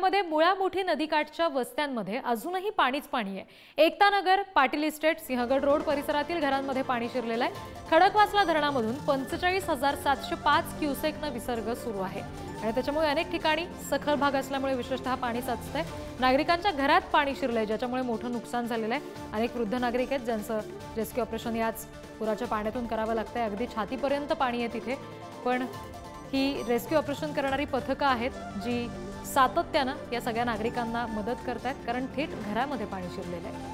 मध्ये मुळामुठी नदीकाठच्या वस्त्यांमध्ये अजूनही पाणीच पाणी आहे। एकता नगर, पाटील इस्टेट, सिंहगड रोड परिसरातील घरांमध्ये पाणी शिरलेलं आहे। खडकवासला धरणामधून 45,705 क्युसेकने विसर्ग सुरू आहे आणि त्याच्यामुळे अनेक ठिकाणी सखल भाग असल्यामुळे विशेषतः पाणी साचतंय। नागरिकांच्या घरात पाणी शिरलंय, ज्याच्यामुळे मोठं नुकसान झालेलं आहे। अनेक वृद्ध नागरिक आहेत ज्यांचं रेस्क्यू ऑपरेशन याच पुराच्या पाण्यातून करावं लागतंय। अगदी छातीपर्यंत पाणी आहे तिथे, पण ही रेस्क्यू ऑपरेशन करणारी पथकं आहेत जी सातत्याने या सगळ्या नागरिकांना मदत करतात, कारण थेट घरामध्ये पाणी शिरलेलं आहे।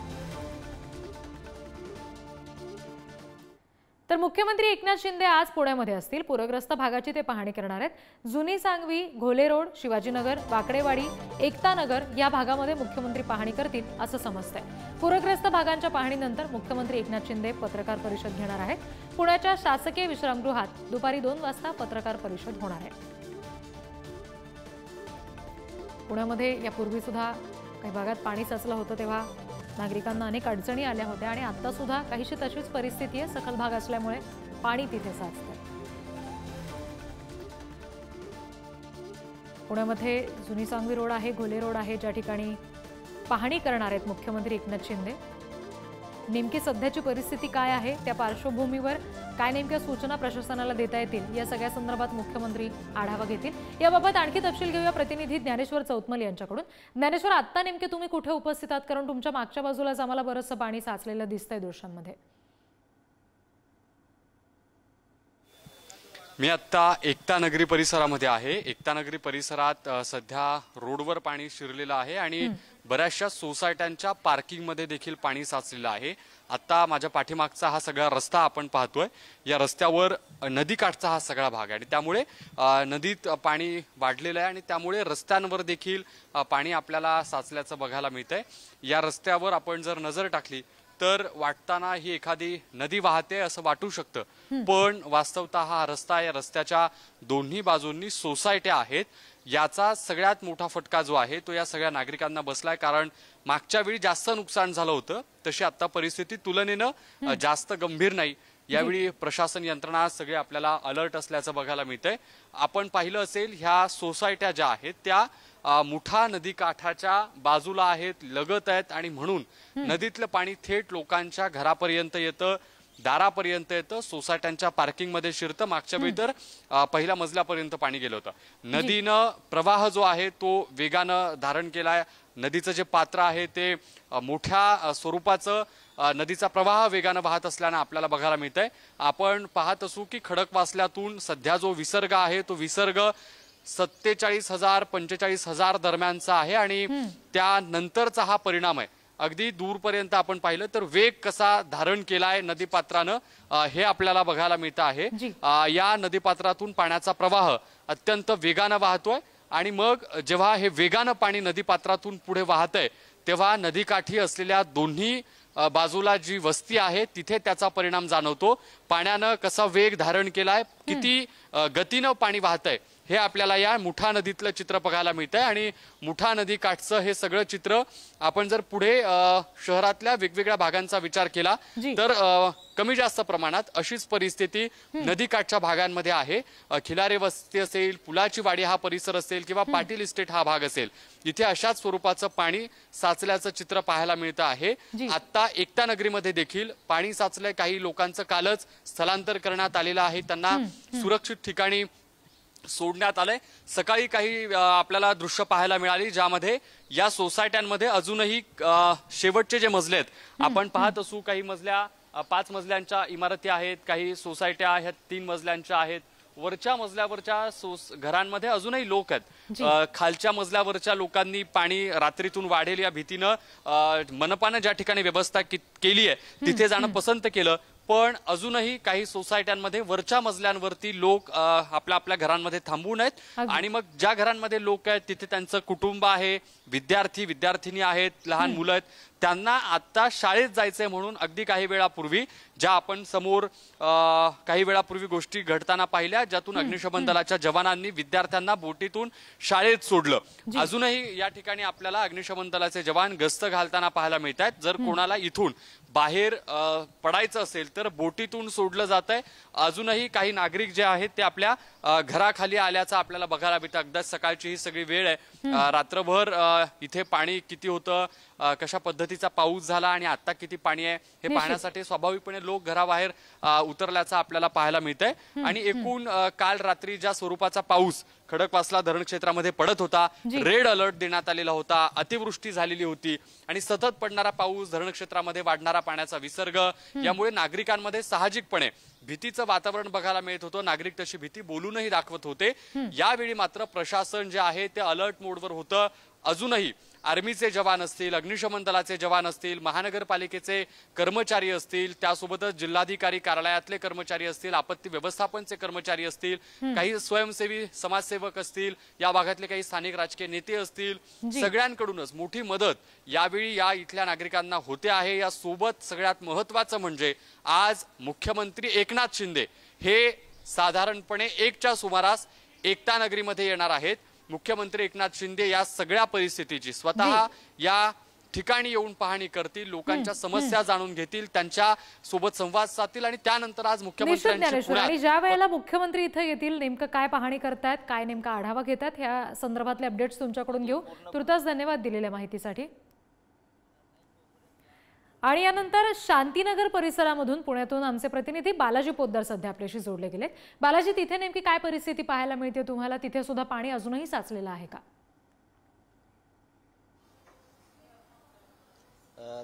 तर मुख्यमंत्री एकनाथ शिंदे आज पुण्यामध्ये असतील। पूरग्रस्त भागाची ते पाहणी करणार आहेत। जुनी सांगवी, घोले रोड, शिवाजीनगर, वाकडेवाडी, एकता नगर या भागामध्ये मुख्यमंत्री पाहणी करतील असं समजतंय। पूरग्रस्त भागांच्या पाहणीनंतर मुख्यमंत्री एकनाथ शिंदे पत्रकार परिषद घेणार आहेत। पुण्याच्या शासकीय विश्रामगृहात दुपारी 2 वाजता पत्रकार परिषद होणार आहे। पुण्यामध्ये यापूर्वी सुद्धा काही भागात पाणी साचलं होतं, तेव्हा नागरिकांना अनेक अडचणी आल्या होत्या आणि आता सुद्धा काहीशी तशीच परिस्थिती आहे। सखल भाग असल्यामुळे पाणी तिथे साचतंय। पुण्यामध्ये जुनी सांगवी रोड आहे, घोले रोड आहे, ज्या ठिकाणी पाहणी करणार आहेत मुख्यमंत्री एकनाथ शिंदे। नेमकी सध्याची परिस्थिती काय आहे, त्या पार्श्वभूमीवर काय नेमक्या सूचना प्रशासनाला देता येतील, या सगळ्या संदर्भात मुख्यमंत्री आढावा घेतील। याबाबत आणखी तपशील घेऊया प्रतिनिधी ज्ञानेश्वर चौतमल यांच्याकडून। ज्ञानेश्वर, आता नेमके तुम्ही कुठे उपस्थित आहात, कारण तुमच्या मागच्या बाजूलाच आम्हाला बरंचसं पाणी साचलेलं दिसतंय दृश्यांमध्ये। मी आता एकता नगरी परिसरामध्ये आहे। एकता नगरी परिसरात सध्या रोडवर पाणी शिरलेलं आहे आणि बऱ्याचशा सोसायट्यांच्या पार्किंगमध्ये देखील पाणी साचलेलं आहे। आता माझ्या पाठीमागचा हा सगळा रस्ता आपण पाहतोय, या रस्त्यावर नदीकाठचा हा सगळा भाग आहे आणि त्यामुळे नदीत पाणी वाढलेलं आहे आणि त्यामुळे रस्त्यांवर देखील पाणी आपल्याला साचल्याचं बघायला मिळतंय। या रस्त्यावर आपण जर नजर टाकली तर वाटताना ही एखादी नदी वाहते असं वाटू शकतं, पण वास्तवतः हा रस्ता आहे। रस्त्याच्या दोन्ही बाजूंनी सोसायट्या आहेत। याचा सगळ्यात मोठा फटका जो आहे तो या सगळ्या नागरिकांना बसलाय, कारण मागच्या वेळी जास्त नुकसान झालं होतं तशी आता परिस्थिती तुलनेनं जास्त गंभीर नाही। यावेळी प्रशासन यंत्रणा सगळे आपल्याला अलर्ट असल्याचं बघायला मिळतंय। आपण पाहिलं असेल, ह्या सोसायट्या ज्या आहेत त्या मुठा नदी काठाच्या बाजूला आहेत, लगत आहेत आणि म्हणून नदीतलं पाणी थेट लोकांच्या घरापर्यंत येतं, दारापर्यंत येतं, सोसायट्यांच्या पार्किंगमध्ये शिरतं। मागच्या वेळी तर पहिल्या मजल्यापर्यंत पाणी गेलं होतं। नदीनं प्रवाह जो आहे तो वेगानं धारण केलाय। नदीचं जे पात्र आहे ते मोठ्या स्वरूपाचं नदीचा प्रवाह वेगानं वाहत असल्यानं आपल्याला बघायला मिळतंय। आपण पाहत असू की खडकवासल्यातून सध्या जो विसर्ग आहे तो विसर्ग 47,000 45,000 दरम्यानचा आहे आणि त्यानंतरचा हा परिणाम आहे। अगदी दूरपर्यंत आपण पाहिलं तर वेग कसा धारण केलाय नदीपात्रानं हे आपल्याला बघायला मिळतं आहे। या नदीपात्रातून पाण्याचा प्रवाह अत्यंत वेगानं वाहतोय आणि मग जेव्हा हे वेगानं पाणी नदीपात्रातून पुढे वाहतंय तेव्हा नदीकाठी असलेल्या दोन्ही बाजूला जी वस्ती आहे तिथे त्याचा परिणाम जाणवतो। पाण्यानं कसा वेग धारण केलाय, किती गतीनं पाणी वाहतंय हे आपल्याला या मुठा नदीतलं चित्र बघायला मिळतंय आणि मुठा नदी काठचं हे सगळं चित्र आपण जर पुढे शहरातल्या वेगवेगळ्या भागांचा विचार केला तर कमी जास्त प्रमाणात अशीच परिस्थिती नदीकाठच्या भागांमध्ये आहे। खिलारे वस्ती असेल, पुलाची वाडी हा परिसर असेल किंवा पाटील इस्टेट हा भाग असेल, इथे अशाच स्वरूपाचं पाणी साचल्याचं चित्र पाहायला मिळतं आहे। आता एकता नगरीमध्ये देखील पाणी साचलंय। काही लोकांचं कालच स्थलांतर करण्यात आलेलं आहे, त्यांना सुरक्षित ठिकाणी सोडण्यात आलंय। सकाळी काही आपल्याला दृश्य पाहायला मिळाली ज्यामध्ये या सोसायट्यांमध्ये अजूनही शेवटचे जे मजले आहेत आपण पाहत असू, काही मजल्या 5 मजल्यांच्या इमारती आहेत, काही सोसायट्या आहेत 3 मजल्यांच्या आहेत। वरच्या मजल्यावरच्या घरांमध्ये अजूनही लोक आहेत। खालच्या मजल्यावरच्या लोकांनी पाणी रात्रीतून वाढेल या भीतीनं मनपानं ज्या ठिकाणी व्यवस्था केली आहे तिथे जाणं पसंत केलं, पण अजूनही काही सोसायट्यांमध्ये वरच्या मजल्यांवरती लोक आपल्या घरांमध्ये थांबून आहेत आणि मग ज्या घरांमध्ये लोक आहेत तिथे त्यांचं कुटुंब आहे, विद्यार्थिनी आहेत, लहान मुलं आहेत, त्यांना आता शाळेत जायचंय म्हणून अगदी काही वेळापूर्वी ज्या आपण समोर काही वेळापूर्वी गोष्टी घडताना पाहिल्या, ज्यातून अग्निशमन दलाच्या जवानांनी विद्यार्थ्यांना बोटीतून शाळेत सोडलं। अजूनही या ठिकाणी आपल्याला अग्निशमन दलाचे जवान गस्त घालताना पाहायला मिळत आहेत। जर कोणाला इथून बाहेर पडायचं असेल तर बोटीतून सोडलं जातंय। अजूनही काही नागरिक जे आहेत ते आपल्या घराखाली आल्याचं आपल्याला बघायला मिळतं। अगदी सकाळची ही सगळी वेळ आहे, रात्रभर इथे पाणी किती होतं, कशा पद्धतीचा पाऊस झाला आणि आता किती पाणी आहे हे पाहण्यासाठी स्वाभाविकपणे लोक घराबाहेर उतरल्याचं आपल्याला पाहायला मिळतंय। आणि एकूण काल रात्री ज्या स्वरूपाचा पाऊस खडकवासला धरण क्षेत्रामध्ये पडत होता, रेड अलर्ट देण्यात आलेला होता, अतिवृष्टी झालेली होती आणि सतत पडणारा पाऊस, धरण क्षेत्रामध्ये वाढणारा पाण्याचा विसर्ग यामुळे नागरिकांमध्ये साहजिकपणे भीतीचं वातावरण बघायला मिळत होतं। नागरिक तशी भीती बोलूनही दाखवत होते। यावेळी मात्र प्रशासन जे आहे ते अलर्ट मोडवर होतं। अजूनही आर्मीचे जवान असतील, अग्निशमन दलाचे जवान असतील, महानगरपालिकेचे कर्मचारी असतील, त्यासोबतच जिल्हाधिकारी कार्यालयातले कर्मचारी असतील, आपत्ती व्यवस्थापनचे कर्मचारी असतील, काही स्वयंसेवी समाजसेवक असतील, या भागातले काही स्थानिक राजकीय नेते असतील, सगळ्यांकडूनच मोठी मदत यावेळी या इथल्या नागरिकांना होते आहे। या सोबत सगळ्यात महत्त्वाचं म्हणजे आज मुख्यमंत्री एकनाथ शिंदे हे साधारणपणे 1च्या सुमारास एकता नगरीमध्ये येणार आहेत। मुख्यमंत्री एकनाथ शिंदे या सगळ्या परिस्थितीची स्वतः या ठिकाणी येऊन पाहणी करतील, लोकांच्या समस्या जाणून घेतील, त्यांच्या सोबत संवाद साधतील आणि त्यानंतर आज मुख्यमंत्र्यांची आणि ज्या वेळेला मुख्यमंत्री इथे येतील नेमकं काय पाहणी करतायत, काय नेमका आढावा घेतात, ह्या संदर्भातले अपडेट्स तुमच्याकडून घेऊ। तुर्तास धन्यवाद दिलेल्या माहितीसाठी। आणि यानंतर शांतीनगर परिसरामधून पुण्यातून आमचे प्रतिनिधी बालाजी पोद्दार सध्या आपल्याशी जोडले गेलेत। बालाजी, तिथे नेमकी काय परिस्थिती पाहायला मिळते तुम्हाला? तिथे सुद्धा पाणी अजूनही साचलेलं आहे का?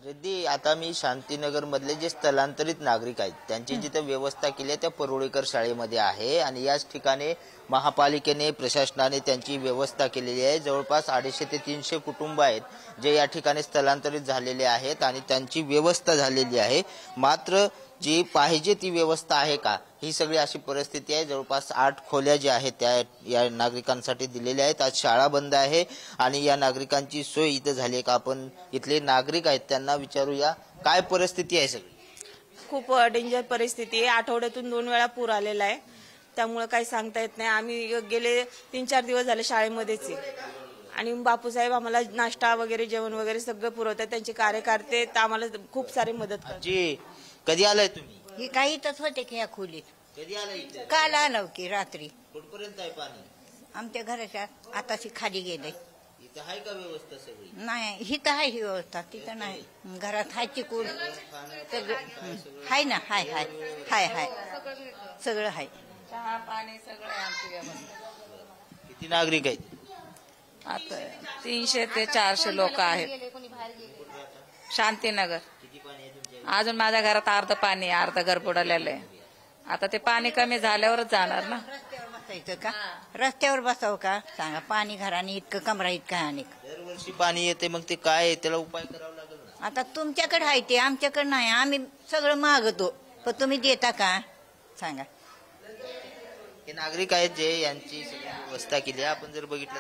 रिद्धी, आता मी शांतीनगर मधले जे स्थलांतरित नागरिक आहेत त्यांची जिथे व्यवस्था केली आहे त्या परुळेकर शाळेमध्ये आहे आणि याच ठिकाणी महापालिकेने, प्रशासनाने त्यांची व्यवस्था केलेली आहे। जवळपास 250 ते 300 कुटुंब आहेत जे या ठिकाणी स्थलांतरित झालेले आहेत आणि त्यांची व्यवस्था झालेली आहे। मात्र जी पाहिजे ती व्यवस्था आहे का, ही सगळी अशी परिस्थिती आहे। जवळपास 8 खोल्या ज्या आहेत त्या या नागरिकांसाठी दिलेल्या आहेत। आज शाळा बंद आहे आणि या नागरिकांची सोय इथं झाली आहे का? आपण इथले नागरिक आहेत त्यांना विचारूया, काय परिस्थिती आहे? सगळी खूप डेंजर परिस्थिती आहे। आठवड्यातून 2 वेळा पूर आलेला आहे, त्यामुळे काही सांगता येत नाही। आम्ही गेले 3-4 दिवस झाले शाळेमध्येच आहे आणि बापूसाहेब आम्हाला नाश्ता वगैरे, जेवण वगैरे सगळं पुरवतात। त्यांचे कार्यकर्ते आम्हाला खूप सारे मदत करतात। कधी आलाय तुम्ही? हे काही इथंच होते की या खोलीत? कधी आलाय इथे? काल आलो की रात्री। कुठपर्यंत आहे पाणी? आमच्या घराच्या आताशी खाली गेले। इथं आहे का व्यवस्था सगळी? नाही, हिथं आहे ही व्यवस्था, तिथं नाही। घरात हाय चिकून सगळं हाय ना, हाय हाय हाय हाय सगळं हाय, चहा पाणी सगळं आमची व्यवस्था। किती नागरिक आहेत? आता 300 ते 400 लोक आहेत। शांतीनगर। अजून माझ्या घरात अर्ध पाणी, अर्ध घर बुडालेलं आहे। आता ते पाणी कमी झाल्यावरच जाणार ना। रस्त्यावर बसायचं का? रस्त्यावर बसावं का? सांगा, पाणी घराने इतकं कमरा इतकं आहे। अनेक दरवर्षी पाणी येते, मग ते काय आहे त्याला उपाय करावा लागेल ना। आता तुमच्याकडे आहे ते, आमच्याकडे नाही। आम्ही सगळं मागतो, पण तुम्ही देता का? सांगा। हे नागरिक आहेत जे यांची सगळी व्यवस्था केली आहे। आपण जर बघितलं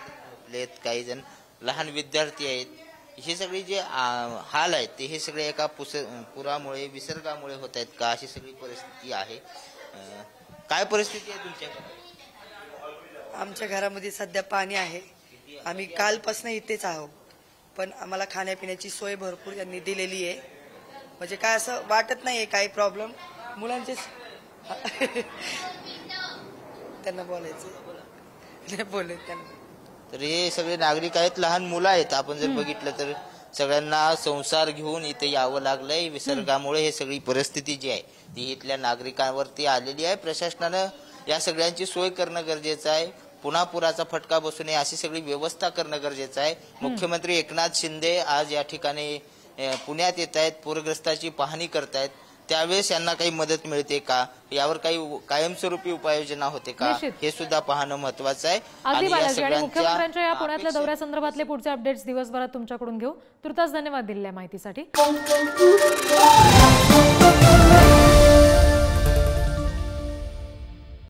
तर काही जण लहान विद्यार्थी आहेत। हे सगळे जे हाल आहेत ते हे सगळे एका पुरामुळे, विसर्गामुळे होत आहेत का, अशी सगळी परिस्थिती आहे। काय परिस्थिती आहे तुमच्याकडे? आमच्या घरामध्ये सध्या पाणी आहे। आम्ही कालपासून इथेच आहोत, पण आम्हाला खाण्यापिण्याची सोय भरपूर यांनी दिलेली आहे। म्हणजे काय असं वाटत नाहीये काही प्रॉब्लेम। मुलांचे त्यांना बोलायचं बोलत त्यांना। तर हे सगळे नागरिक आहेत, लहान मुलं आहेत। आपण जर बघितलं तर सगळ्यांना संसार घेऊन इथे यावं लागलंय विसर्गामुळे। हे सगळी परिस्थिती जी आहे ती इथल्या नागरिकांवरती आलेली आहे। प्रशासनानं या सगळ्यांची सोय करणं गरजेचं आहे। पुन्हा पुराचा फटका बसू नये अशी सगळी व्यवस्था करणं गरजेचं आहे। मुख्यमंत्री एकनाथ शिंदे आज या ठिकाणी पुण्यात येत आहेत, पूरग्रस्ताची पाहणी करतायत। त्यावेळेस यांना काही मदत मिळते का, यावर काही कायमस्वरूपी उपाययोजना होते का, हे सुद्धा पाहणं महत्वाचं आहे। आणि मुख्यमंत्र्यांच्या या पुण्यातल्या दौऱ्यासंदर्भातले पुढचे अपडेट्स दिवसभरात तुमच्याकडून घेऊ। तुर्तास धन्यवाद दिलेल्या माहितीसाठी।